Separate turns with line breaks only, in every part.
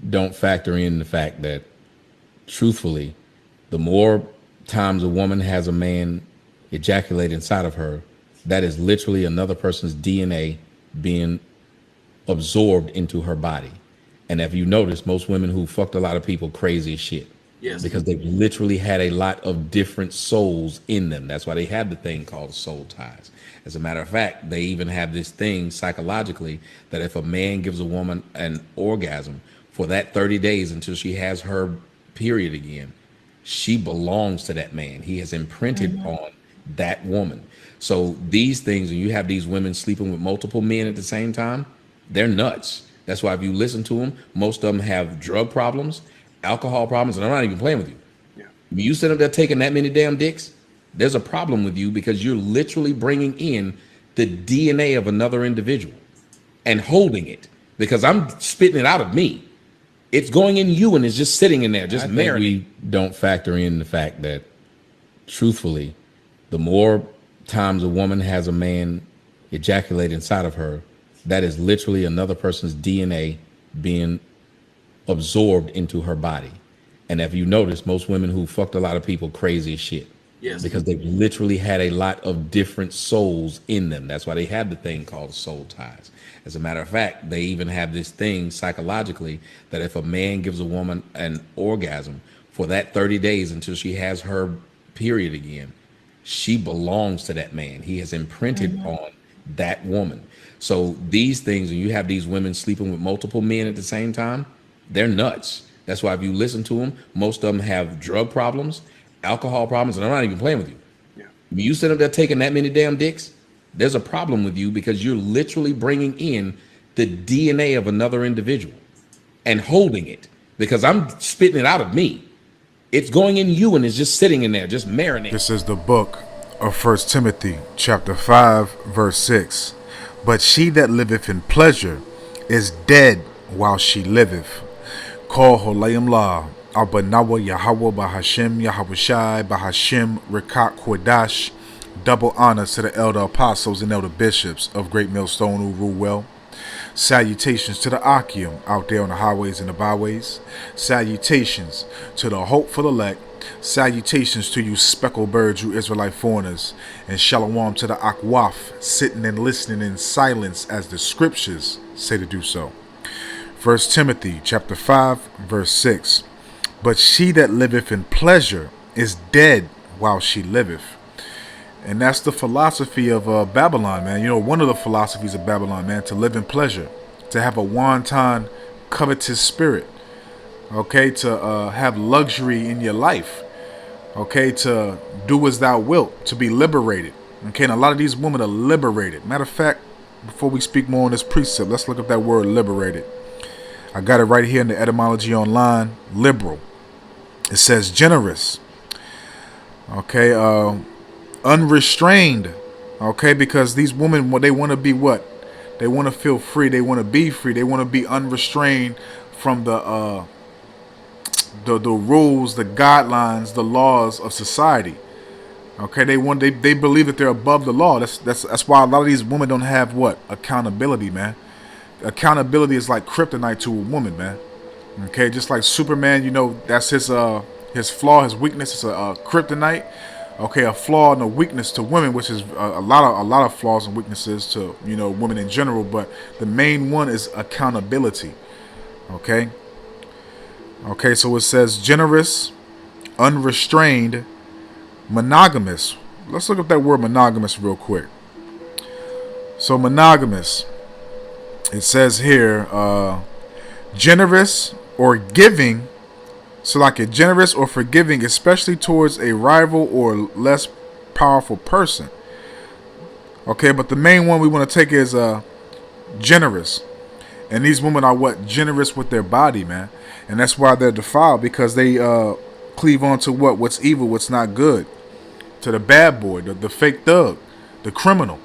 don't factor in the fact that, truthfully, the more times a woman has a man ejaculate inside of her, that is literally another person's DNA being absorbed into her body. And if you notice, most women who fucked a lot of people crazy as shit
Yes.
because they've literally had a lot of different souls in them. That's why they have the thing called soul ties. As a matter of fact, they even have this thing psychologically that if a man gives a woman an orgasm for that 30 days until she has her period again, she belongs to that man. He has imprinted on that woman. So these things, when you have these women sleeping with multiple men at the same time, they're nuts. That's why if you listen to them, most of them have drug problems, alcohol problems, and I'm not even playing with you.
Yeah.
When you sit up there taking that many damn dicks, there's a problem with you because you're literally bringing in the DNA of another individual and holding it because I'm spitting it out of me. It's going in you and it's just sitting in there, just marinating. We don't factor in the fact that, truthfully, the more times a woman has a man ejaculate inside of her, that is literally another person's DNA being absorbed into her body. And if you notice, most women who fucked a lot of people crazy as shit
Yes.
because they've literally had a lot of different souls in them. That's why they have the thing called soul ties. As a matter of fact, they even have this thing psychologically that if a man gives a woman an orgasm for that 30 days until she has her period again, she belongs to that man. He has imprinted on that woman. So these things, when you have these women sleeping with multiple men at the same time, they're nuts. That's why if you listen to them, most of them have drug problems, alcohol problems, and I'm not even playing with you.
Yeah.
When you sit up there taking that many damn dicks, there's a problem with you because you're literally bringing in the DNA of another individual and holding it because I'm spitting it out of me. It's going in you and it's just sitting in there, just marinating.
This is the book of First Timothy, chapter 5, verse 6. But she that liveth in pleasure is dead while she liveth. Call Holayim La, Abanawa Yahweh Bahashim Yahweh Shai Bahashim Rekat Kodash. Double honor to the elder apostles and elder bishops of Great Millstone who rule well. Salutations to the Akim out there on the highways and the byways. Salutations to the hopeful elect. Salutations to you speckled birds, you Israelite foreigners. And shalom to the Akwaf, sitting and listening in silence as the scriptures say to do so. 1 Timothy chapter 5, verse 6. But she that liveth in pleasure is dead while she liveth. And that's the philosophy of Babylon, man. You know, one of the philosophies of Babylon, man, to live in pleasure, to have a wanton, covetous spirit, okay, to have luxury in your life, okay, to do as thou wilt, to be liberated, okay. And a lot of these women are liberated. Matter of fact, before we speak more on this precept, let's look up that word liberated. I got it right here in the etymology online. Liberal. It says generous. Okay, unrestrained. Okay, because these women, they want to be what? They want to feel free. They want to be free. They want to be unrestrained from the rules, the guidelines, the laws of society. Okay, they believe that they're above the law. That's why a lot of these women don't have what? Accountability, man. Accountability is like kryptonite to a woman, man. Okay, just like Superman, you know, that's his flaw, his weakness is a kryptonite. Okay, a flaw and a weakness to women, which is a lot of flaws and weaknesses to, you know, women in general, but the main one is accountability. Okay? Okay, so it says generous, unrestrained, monogamous. Let's look up that word monogamous real quick. So monogamous, it says here, generous or giving. So like a generous or forgiving, especially towards a rival or less powerful person. Okay, but the main one we want to take is generous. And these women are what? Generous with their body, man. And that's why they're defiled, because they cleave on to what? What's evil, what's not good. To the bad boy, the fake thug, the criminal.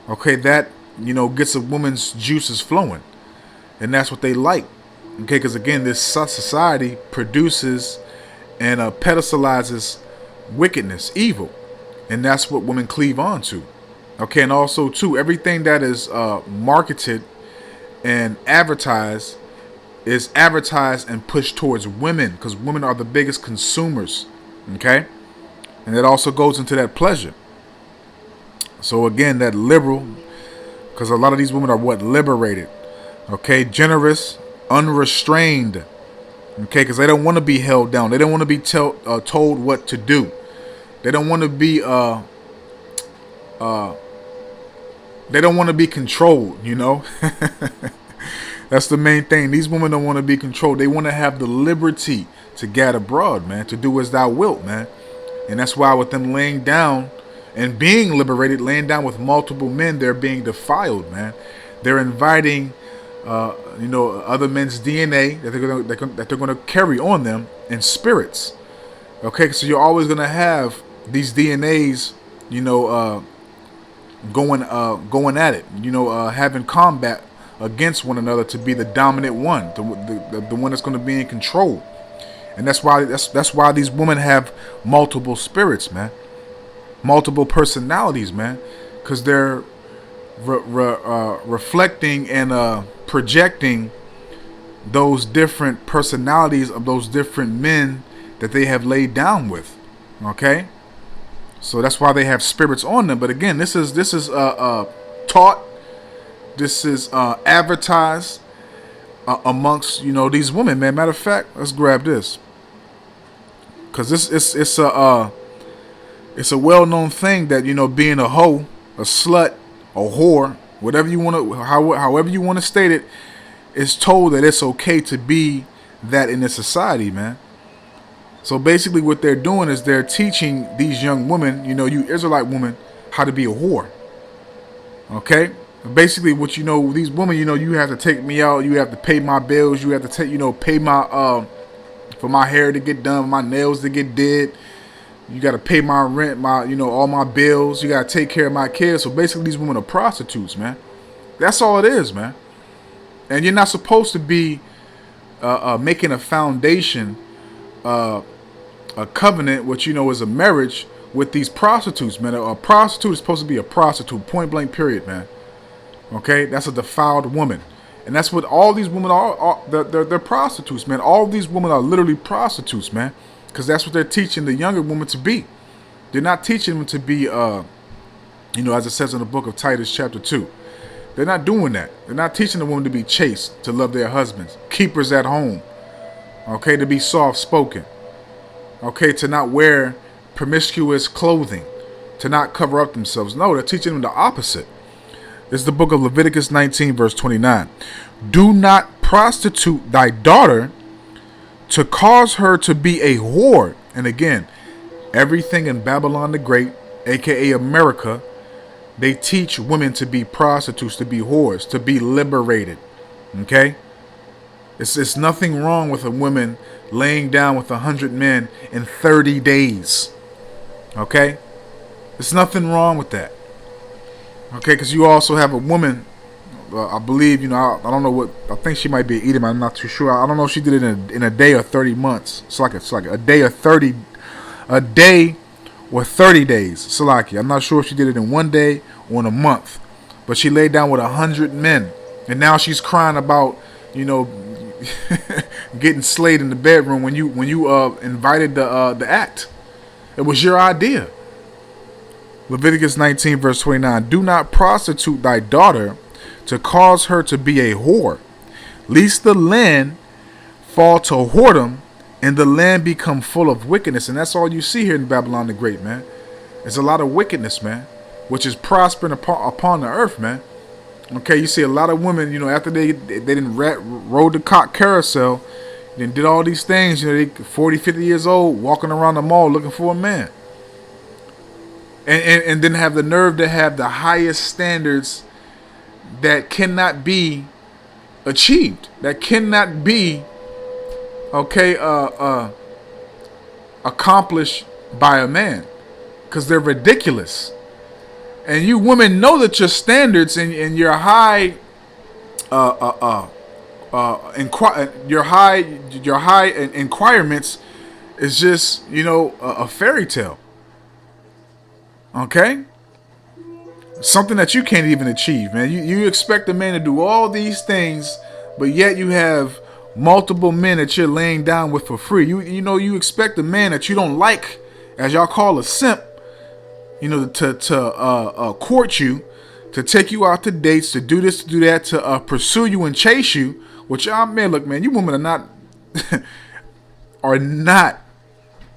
Okay, that, you know, gets a woman's juices flowing. And that's what they like. Okay, because again, this society produces and pedestalizes wickedness, evil. And that's what women cleave on to. Okay, and also, too, everything that is marketed and advertised is advertised and pushed towards women, because women are the biggest consumers. Okay, and it also goes into that pleasure. So again, that liberal, because a lot of these women are what? Liberated. Okay, generous, unrestrained. Okay, because they don't want to be held down. They don't want to be told what to do. They don't want to be they don't want to be controlled, you know. That's the main thing. These women don't want to be controlled. They want to have the liberty to gad abroad, man, to do as thou wilt, man. And that's why with them laying down and being liberated, laying down with multiple men, they're being defiled, man. They're inviting other men's DNA that they're gonna carry on them in spirits. Okay, so you're always gonna have these DNAs, going at it, having combat against one another to be the dominant one, the one that's going to be in control. And that's why these women have multiple spirits, man, multiple personalities, man, because they're reflecting and projecting those different personalities of those different men that they have laid down with. Okay, so that's why they have spirits on them. But again, this is taught. This is advertised amongst these women, man. Matter of fact, let's grab this, because it's a well-known thing that being a hoe, a slut, a whore, whatever you want to, however you want to state it, is told that it's okay to be that in this society, man. So basically, what they're doing is they're teaching these young women, you Israelite women, how to be a whore. Okay. Basically, what these women, you have to take me out, you have to pay my bills, you have to take, pay my for my hair to get done, my nails to get did. You got to pay my rent, my all my bills. You got to take care of my kids. So basically, these women are prostitutes, man. That's all it is, man. And you're not supposed to be making a foundation, a covenant, which is a marriage with these prostitutes, man. A prostitute is supposed to be a prostitute, point blank, period, man. Okay, that's a defiled woman, and that's what all these women are. They're prostitutes, man. All these women are literally prostitutes, man, because that's what they're teaching the younger women to be. They're not teaching them to be, as it says in the book of Titus, chapter 2. They're not doing that. They're not teaching the women to be chaste, to love their husbands, keepers at home. Okay, to be soft-spoken. Okay, to not wear promiscuous clothing, to not cover up themselves. No, they're teaching them the opposite. This is the book of Leviticus 19, verse 29. Do not prostitute thy daughter to cause her to be a whore. And again, everything in Babylon the Great, aka America, they teach women to be prostitutes, to be whores, to be liberated. Okay? It's nothing wrong with a woman laying down with 100 men in 30 days. Okay? There's nothing wrong with that. Okay, because you also have a woman, I believe, I don't know what, I think she might be an Edom, I'm not too sure. I don't know if she did it in a day or 30 months. It's like a day or 30 days. Salaki. I'm not sure if she did it in one day or in a month. But she laid down with 100 men. And now she's crying about, getting slayed in the bedroom when you invited the act. It was your idea. Leviticus 19, verse 29. Do not prostitute thy daughter to cause her to be a whore, lest the land fall to whoredom and the land become full of wickedness. And that's all you see here in Babylon the Great, man. There's a lot of wickedness, man, which is prospering upon the earth, man. Okay, you see a lot of women, after they didn't rode the cock carousel, then did all these things, they 40, 50 years old, walking around the mall looking for a man. And then have the nerve to have the highest standards that cannot be achieved, that cannot be, accomplished by a man, because they're ridiculous. And you women know that your standards and your high, your high inquirements is just a fairy tale. Okay? Something that you can't even achieve, man. You expect a man to do all these things, but yet you have multiple men that you're laying down with for free. You expect a man that you don't like, as y'all call a simp, to court you, to take you out to dates, to do this, to do that, to pursue you and chase you. Which y'all, man, look, man, you women are not are not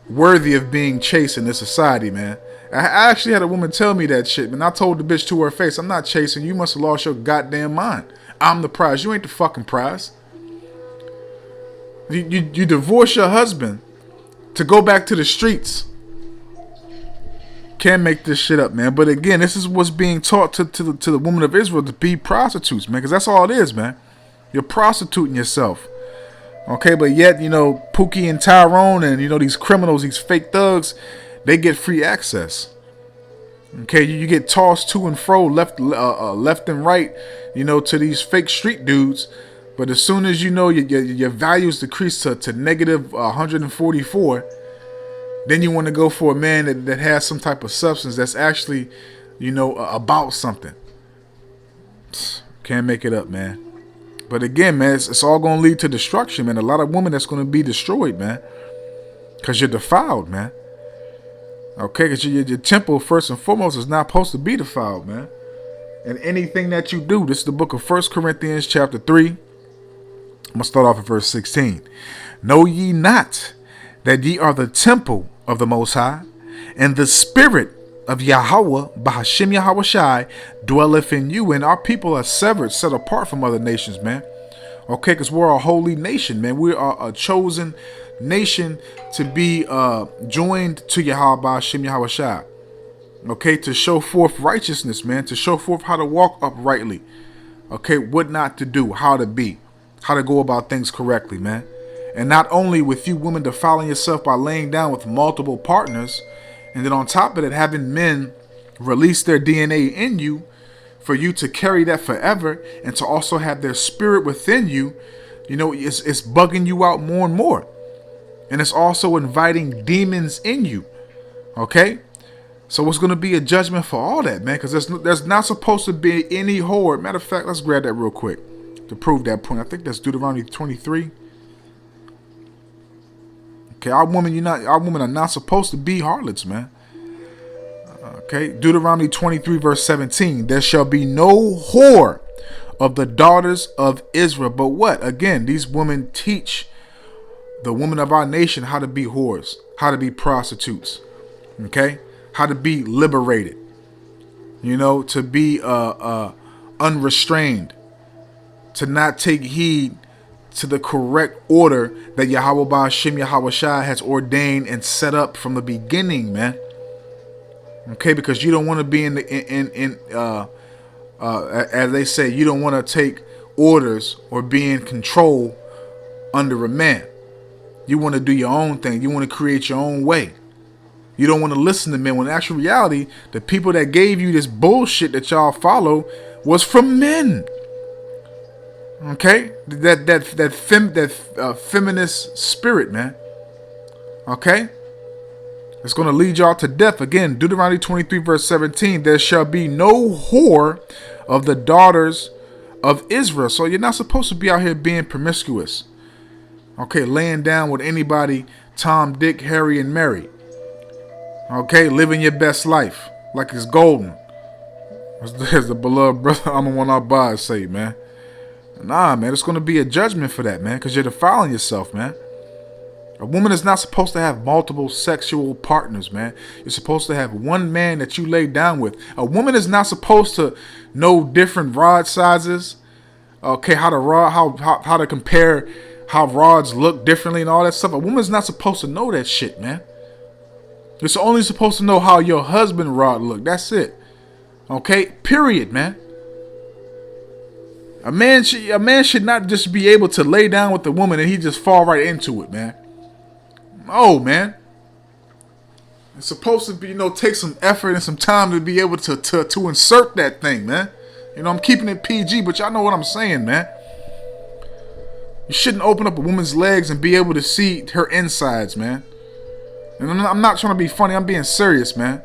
worthy of being chased in this society, man. I actually had a woman tell me that shit, man. I told the bitch to her face, I'm not chasing you. You must have lost your goddamn mind. I'm the prize. You ain't the fucking prize. You divorce your husband to go back to the streets. Can't make this shit up, man. But again, this is what's being taught to the women of Israel, to be prostitutes, man. Because that's all it is, man. You're prostituting yourself. Okay, but yet, Pookie and Tyrone and, these criminals, these fake thugs, they get free access. Okay, you get tossed to and fro, left and right, to these fake street dudes. But as soon as your values decrease to negative 144, then you want to go for a man that has some type of substance that's actually, about something. Can't make it up, man. But again, man, it's all going to lead to destruction, man. A lot of women that's going to be destroyed, man. Because you're defiled, man. Okay, because your temple, first and foremost, is not supposed to be defiled, man. And anything that you do, this is the book of 1 Corinthians chapter 3. I'm going to start off at verse 16. Know ye not that ye are the temple of the Most High, and the Spirit of Yahweh, Bahashim Yahweh Shai, dwelleth in you. And our people are severed, set apart from other nations, man. Okay, because we're a holy nation, man. We are a chosen nation to be joined to Yahweh, Bahashim Yahweh Shai. Okay, to show forth righteousness, man. To show forth how to walk uprightly. Okay, what not to do, how to be, how to go about things correctly, man. And not only with you women defiling yourself by laying down with multiple partners, and then on top of it, having men release their DNA in you for you to carry that forever, and to also have their spirit within you, it's bugging you out more and more. And it's also inviting demons in you. Okay? So it's going to be a judgment for all that, man, because there's not supposed to be any whore. Matter of fact, let's grab that real quick to prove that point. I think that's Deuteronomy 23. Okay, our women are not supposed to be harlots, man. Okay, Deuteronomy 23 verse 17. There shall be no whore of the daughters of Israel. But what? Again, these women teach the women of our nation how to be whores, how to be prostitutes. Okay, how to be liberated. To be unrestrained, to not take heed to the correct order that Yahweh Ba'ashim Yahweh Shai has ordained and set up from the beginning, man. Okay, because you don't want to be as they say, you don't want to take orders or be in control under a man. You want to do your own thing. You want to create your own way. You don't want to listen to men, when in actual reality, the people that gave you this bullshit that y'all follow was from men. Okay, that feminist spirit, man. Okay, it's going to lead y'all to death. Again, Deuteronomy 23 verse 17. There shall be no whore of the daughters of Israel. So you're not supposed to be out here being promiscuous. Okay, laying down with anybody, Tom, Dick, Harry, and Mary. Okay, living your best life like it's golden. As the beloved brother I'm one Abba say, man. Nah, man, it's going to be a judgment for that, man, because you're defiling yourself, man. A woman is not supposed to have multiple sexual partners, man. You're supposed to have one man that you lay down with. A woman is not supposed to know different rod sizes. Okay, how to compare how rods look differently and all that stuff. A woman's not supposed to know that shit, man. You're only supposed to know how your husband rod look. That's it. Okay, period, man. A man should not just be able to lay down with the woman and he just fall right into it, man. Oh, man. It's supposed to be, take some effort and some time to be able to insert that thing, man. I'm keeping it PG, but y'all know what I'm saying, man. You shouldn't open up a woman's legs and be able to see her insides, man. And I'm not trying to be funny. I'm being serious, man.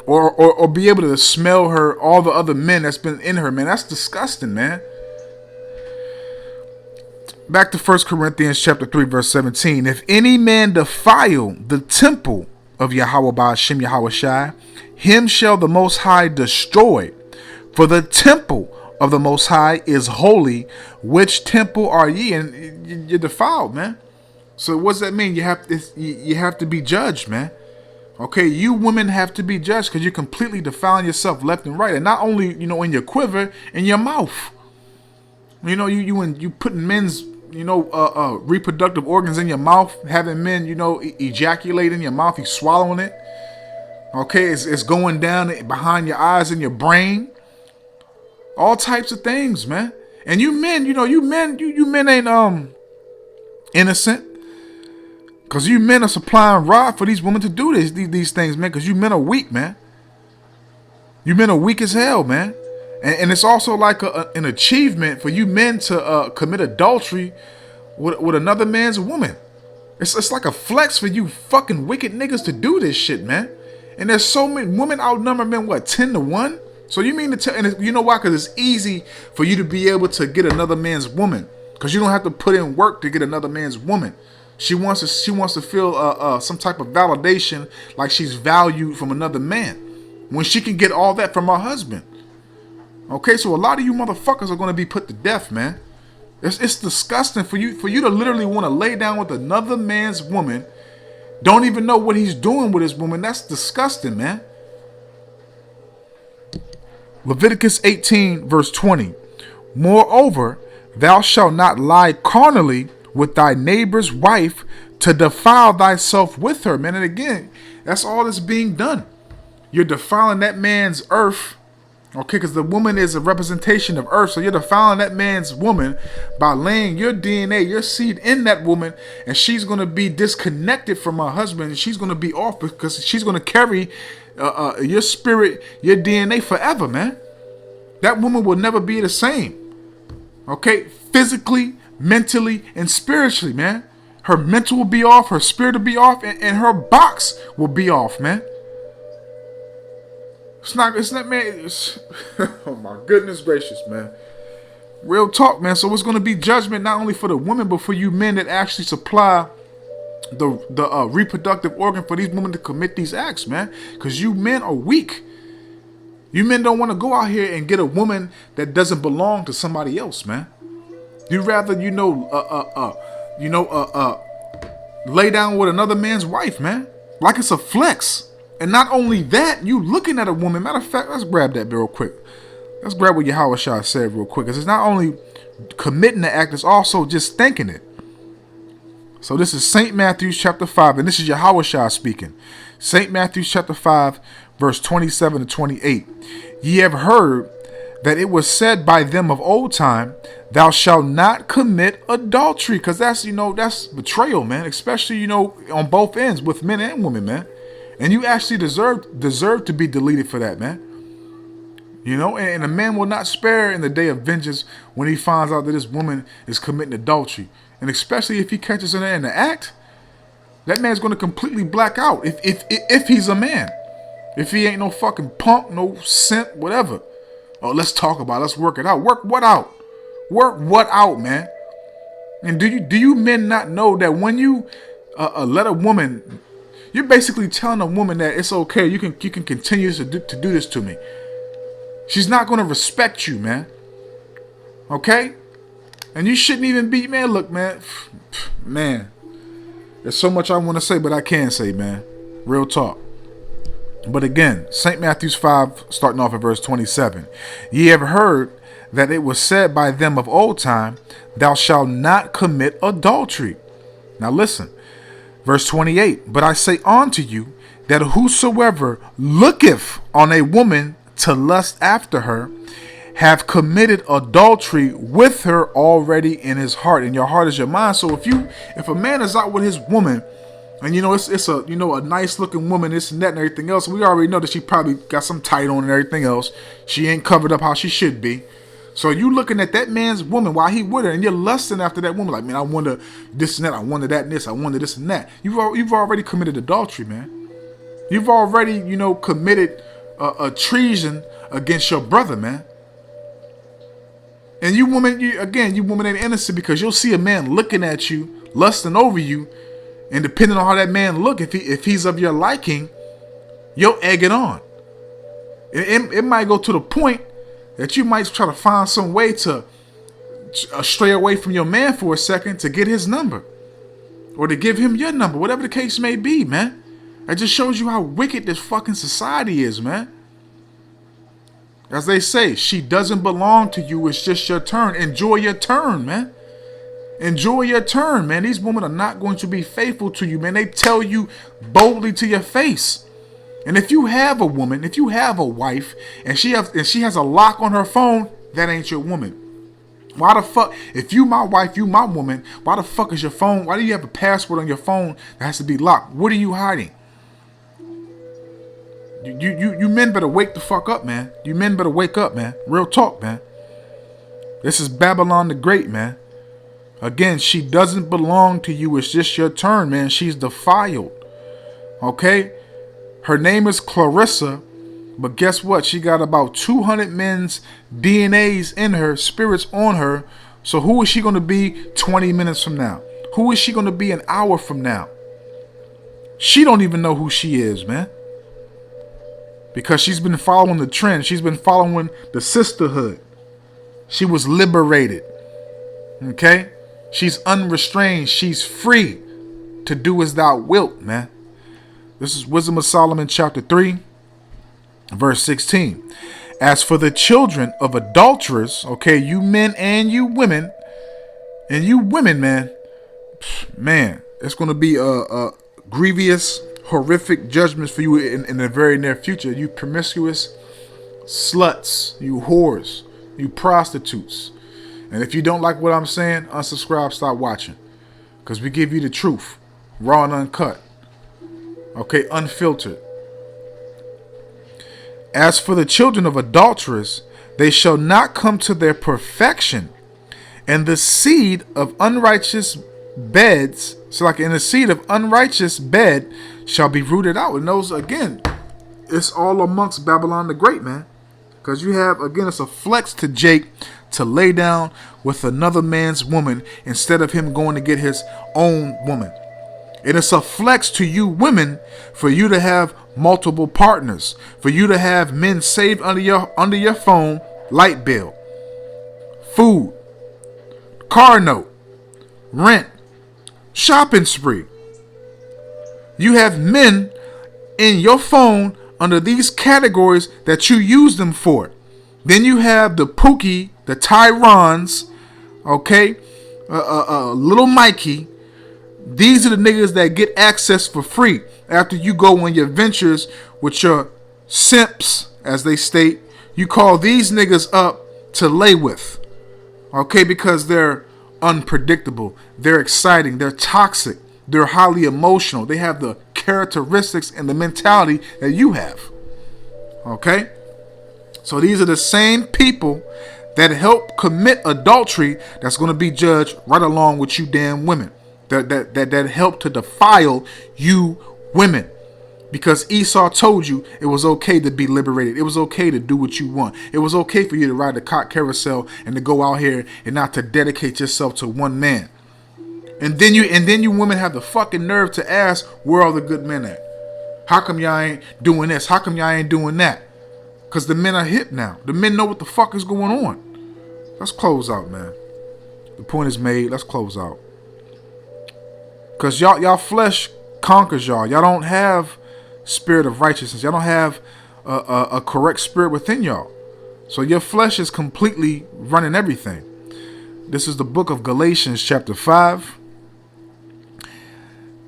Or be able to smell all the other men that's been in her, man. That's disgusting, man. Back to 1 Corinthians chapter 3, verse 17. If any man defile the temple of Yahweh by Hashem Yahushai, him shall the Most High destroy. For the temple of the Most High is holy. Which temple are ye? And you're defiled, man. So what does that mean? You have to be judged, man. Okay, you women have to be judged because you're completely defiling yourself left and right. And not only, in your quiver, in your mouth. You putting men's, reproductive organs in your mouth, having men, ejaculate in your mouth, you swallowing it. Okay, it's going down behind your eyes and your brain. All types of things, man. And you men, you men ain't innocent. Because you men are supplying rod for these women to do these things, man. Because you men are weak, man. You men are weak as hell, man. And it's also like an achievement for you men to commit adultery with another man's woman. It's like a flex for you fucking wicked niggas to do this shit, man. And there's so many women outnumber men, 10-1? So you mean to tell, and you know why? Because it's easy for you to be able to get another man's woman. Because you don't have to put in work to get another man's woman. She wants to feel some type of validation, like she's valued from another man, when she can get all that from her husband. Okay, so a lot of you motherfuckers are going to be put to death, man. It's disgusting for you to literally want to lay down with another man's woman. Don't even know what he's doing with his woman. That's disgusting, man. Leviticus 18, verse 20. Moreover, thou shalt not lie carnally with thy neighbor's wife to defile thyself with her, man. And again, that's all that's being done. You're defiling that man's earth, okay, because the woman is a representation of earth. So you're defiling that man's woman by laying your DNA, your seed in that woman, and she's going to be disconnected from her husband, and she's going to be off because she's going to carry your spirit, your DNA forever, man. That woman will never be the same, okay, physically, mentally, and spiritually, man. Her mental will be off, her spirit will be off, and her box will be off, man. It's not, man. Oh my goodness gracious, man. Real talk, man. So it's going to be judgment not only for the women, but for you men that actually supply the reproductive organ for these women to commit these acts, man. Because you men are weak. You men don't want to go out here and get a woman that doesn't belong to somebody else, man. You'd rather, lay down with another man's wife, man. Like it's a flex. And not only that, you looking at a woman. Matter of fact, let's grab that real quick. Let's grab what Yahushua said real quick. Because it's not only committing the act, it's also just thinking it. So this is St. Matthew chapter 5, and this is Yahushua speaking. St. Matthew chapter 5, verse 27 to 28. Ye have heard that it was said by them of old time, thou shalt not commit adultery. Because that's betrayal, man. Especially, on both ends with men and women, man. And you actually deserve to be deleted for that, man. And a man will not spare in the day of vengeance when he finds out that this woman is committing adultery. And especially if he catches her in the act, that man's going to completely black out. If he's a man. If he ain't no fucking punk, no simp, whatever. Oh, let's talk about it. Let's work it out. Work what out? Work what out, man? And do you men not know that when you let a woman, you're basically telling a woman that it's okay. You can continue to do this to me. She's not going to respect you, man. Okay? And you shouldn't even be, man. Look, man. Man. There's so much I want to say, but I can't say, man. Real talk. But again, St. Matthew 5, starting off at verse 27. Ye have heard that it was said by them of old time, thou shalt not commit adultery. Now listen. Verse 28. But I say unto you, that whosoever looketh on a woman to lust after her, have committed adultery with her already in his heart. And your heart is your mind. So if a man is out with his woman, and it's a a nice looking woman, this and that and everything else, we already know that she probably got some tight on and everything else. She ain't covered up how she should be. So you looking at that man's woman while he with her, and you're lusting after that woman, like, man, I wonder this and that, I wonder that and this, I wonder this and that. You've already committed adultery, man. You've already committed a treason against your brother, man. And you women, you women ain't innocent, because you'll see a man looking at you, lusting over you, and depending on how that man look, if he's of your liking, you'll egg it on. It might go to the point that you might try to find some way to stray away from your man for a second to get his number, or to give him your number, whatever the case may be, man. It just shows you how wicked this fucking society is, man. As they say, she doesn't belong to you. It's just your turn. Enjoy your turn, man. Enjoy your turn, man. These women are not going to be faithful to you, man. They tell you boldly to your face. And if you have a woman, if you have a wife, and she has a lock on her phone, that ain't your woman. Why the fuck? If you my wife, you my woman, why the fuck is your phone? Why do you have a password on your phone that has to be locked? What are you hiding? You men better wake the fuck up, man. You men better wake up, man. Real talk, man. This is Babylon the Great, man. Again, she doesn't belong to you. It's just your turn, man. She's defiled. Okay? Her name is Clarissa, but guess what? She got about 200 men's DNAs in her, spirits on her. So who is she going to be 20 minutes from now? Who is she going to be an hour from now? She don't even know who she is, man. Because she's been following the trend. She's been following the sisterhood. She was liberated. Okay? She's unrestrained. She's free to do as thou wilt, man. This is Wisdom of Solomon chapter 3, verse 16. As for the children of adulterers, okay, you men and you women, man, it's going to be a grievous, horrific judgments for you in the very near future. You promiscuous sluts, you whores, you prostitutes. And if you don't like what I'm saying, unsubscribe, stop watching. Because we give you the truth, raw and uncut. Okay, unfiltered. As for the children of adulterers, they shall not come to their perfection, and the seed of unrighteous beds, so like in the seed of unrighteous bed, shall be rooted out. And those, again, it's all amongst Babylon the Great, man. Because you have, again, it's a flex to Jake to lay down with another man's woman instead of him going to get his own woman. And it's a flex to you women for you to have multiple partners, for you to have men saved under your phone, light bill, food, car note, rent, shopping spree. You have men in your phone under these categories that you use them for. Then you have the Pookie, the Tyrons, okay, little Mikey. These are the niggas that get access for free after you go on your ventures with your simps, as they state. You call these niggas up to lay with, okay, because they're unpredictable, they're exciting, they're toxic, they're highly emotional, they have the characteristics and the mentality that you have, okay? So these are the same people that help commit adultery that's going to be judged right along with you damn women. That help to defile you women. Because Esau told you it was okay to be liberated. It was okay to do what you want. It was okay for you to ride the cock carousel and to go out here and not to dedicate yourself to one man. And then you women have the fucking nerve to ask, where are the good men at? How come y'all ain't doing this? How come y'all ain't doing that? Because the men are hip now. The men know what the fuck is going on. Let's close out, man. The point is made. Let's close out. Because y'all flesh conquers y'all. Y'all don't have spirit of righteousness. Y'all don't have a correct spirit within y'all. So your flesh is completely running everything. This is the book of Galatians chapter 5. And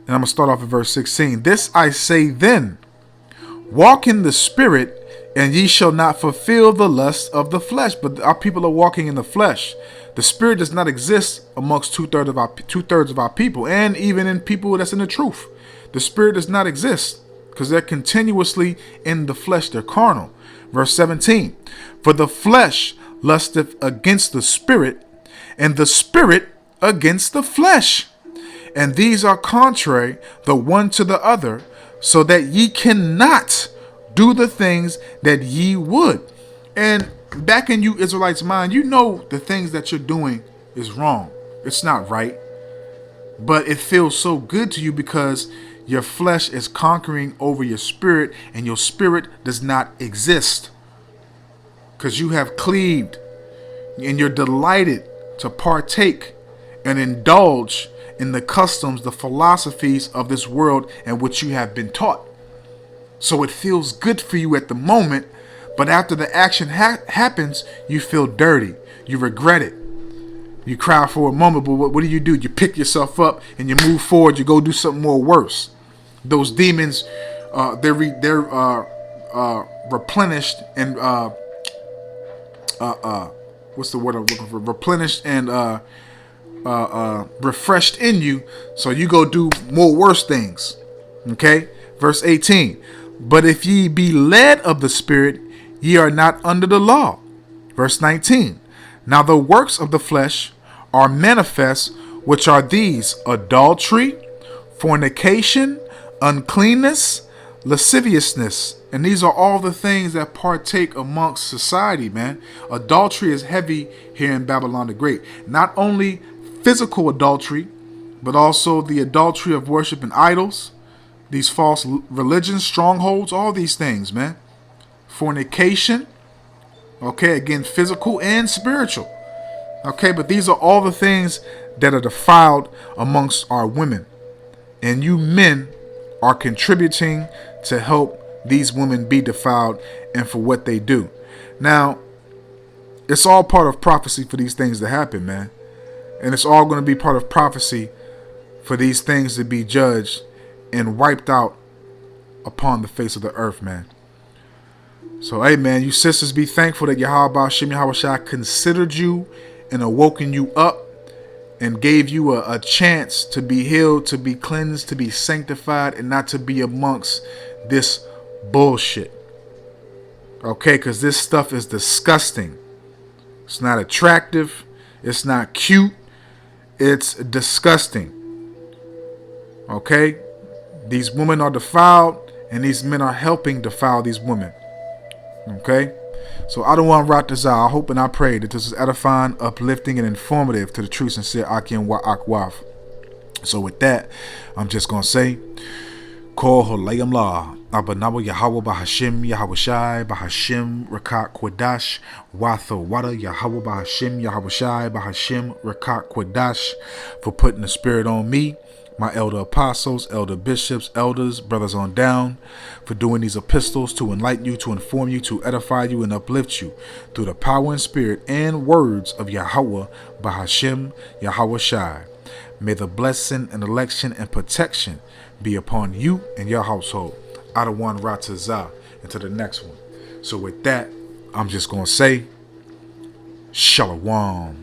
I'm going to start off at verse 16. This I say then, walk in the spirit, and ye shall not fulfill the lust of the flesh. But our people are walking in the flesh. The spirit does not exist amongst two-thirds of our people, and even in people that's in the truth. The spirit does not exist because they're continuously in the flesh. They're carnal. Verse 17. For the flesh lusteth against the spirit, and the spirit against the flesh. And these are contrary the one to the other, so that ye cannot do the things that ye would. And back in you Israelites' mind, you know the things that you're doing is wrong. It's not right. But it feels so good to you because your flesh is conquering over your spirit, and your spirit does not exist. Because you have cleaved, and you're delighted to partake and indulge in the customs, the philosophies of this world and what you have been taught. So it feels good for you at the moment, but after the action happens, you feel dirty. You regret it. You cry for a moment, but what do? You pick yourself up and you move forward. You go do something more worse. Those demons, they're replenished and what's the word I'm looking for? Replenished and refreshed in you. So you go do more worse things. Okay, verse 18. But if ye be led of the Spirit, ye are not under the law. Verse 19. Now the works of the flesh are manifest, which are these: adultery, fornication, uncleanness, lasciviousness. And these are all the things that partake amongst society, man. Adultery is heavy here in Babylon the Great. Not only physical adultery, but also the adultery of worshiping idols, these false religions, strongholds, all these things, man. Fornication, okay, again, physical and spiritual. Okay, but these are all the things that are defiled amongst our women. And you men are contributing to help these women be defiled and for what they do. Now, it's all part of prophecy for these things to happen, man. And it's all going to be part of prophecy for these things to be judged and wiped out upon the face of the earth, man. So, hey, man, you sisters, be thankful that Yahweh Shem Yahweh Shai considered you and awoken you up and gave you a chance to be healed, to be cleansed, to be sanctified, and not to be amongst this bullshit. Okay, because this stuff is disgusting. It's not attractive. It's not cute. It's disgusting. Okay? These women are defiled, and these men are helping defile these women. Okay? So I don't want to rot this out. I hope and I pray that this is edifying, uplifting, and informative to the true, sincere Akim Wa Akwaf. So with that, I'm just going to say, Kol Holayim La, Abanawa Yahweh Bahashim Yahweh Shai Bahashim Rakat Kwadash Watho Wada Yahweh Bahashim Yahweh Shai Bahashim Rakat Kwadash, for putting the spirit on me, my elder apostles, elder bishops, elders, brothers on down, for doing these epistles to enlighten you, to inform you, to edify you, and uplift you through the power and spirit and words of Yahweh Bahashim Yahweh Shai. May the blessing and election and protection be upon you and your household. Out of one Ratazah into the next one. So with that, I'm just going to say, Shalom.